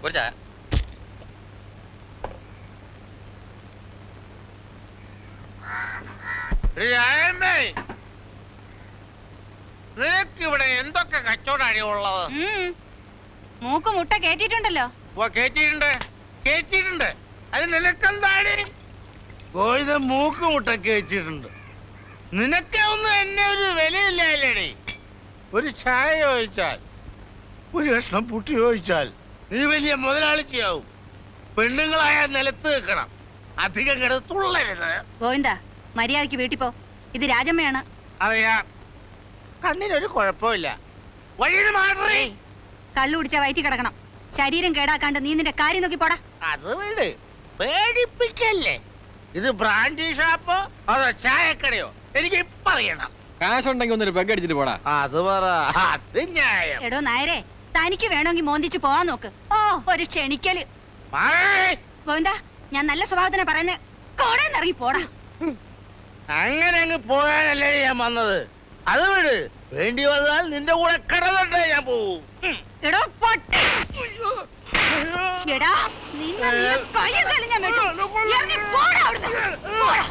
ഒരു ചായ. നിനക്കിവിടെ എന്തൊക്കെ കച്ചവടമാണ് ഉള്ളത്? മൂക്ക് മുട്ട കേറ്റിട്ടുണ്ടല്ലോ. കേറ്റിട്ടുണ്ട്. അത് നിനക്കെന്താണ്? ഗോവിന്ദ മൂക്ക് മുട്ട കേറ്റിട്ടുണ്ട്. നിനക്കൊന്നും എന്നെ ഒരു വിലയില്ലേടി. ഒരു ചായ ചോദിച്ചാൽ, ഒരു കഷ്ണം പുട്ടി ചോദിച്ചാൽ നീ വലിയ മുതലാളിച്ചയാവും. പെണ്ണുങ്ങളായ നിലത്ത് വെക്കണം, അധികം കിടത്തുള്ളരുത്. ഗോവിന്ദ, മര്യാദക്ക് വീട്ടിൽ പോ. ഇത് രാജമ്മയാണ്. അറിയാം, കണ്ണിനൊരു കുഴപ്പമില്ല. വഴിയിൽ മാറി കള്ളു കുടിച്ചാ വയറ്റി കിടക്കണം. ശരീരം കേടാക്കാണ്ട് നീ നിന്റെ കാര്യം നോക്കി പോടാ. അത് വീട് പേടിപ്പിക്കല്ലേ. ഇത് ബ്രാൻഡി ഷാപ്പോ അതോ ചായക്കടയോ? എനിക്ക് ഇപ്പൊ അറിയണം. കാശുണ്ടെങ്കിൽ ഒന്നൊരു പെഗ് അടിച്ചിട്ട് പോടാ. അത് പറ, അത് ന്യായം. എടോ നായരെ, തനിക്ക് വേണമെങ്കിൽ മോന്തിച്ച് പോവാൻ നോക്ക്. ഓ, ഒരു ക്ഷണിക്കല്. ഗോവിന്ദ, ഞാൻ നല്ല സ്വഭാവത്തിനെ പറയുന്നേ. കോടേന്ന് ഇറങ്ങി പോടാ. അങ്ങനെ അങ്ങ് പോകാനല്ലേ ഞാൻ വന്നത്. അത് വീട് വേണ്ടി വന്നാൽ നിന്റെ കൂടെ കടന്നിട്ടേ ഞാൻ പോവും. എടോ പൊട്ടി. എടാ, നിന്നെ കയ്യും കാലും ഞാൻ വെട്ടും. ഇറങ്ങി പോടാ അവിടുന്ന്. പോടാ.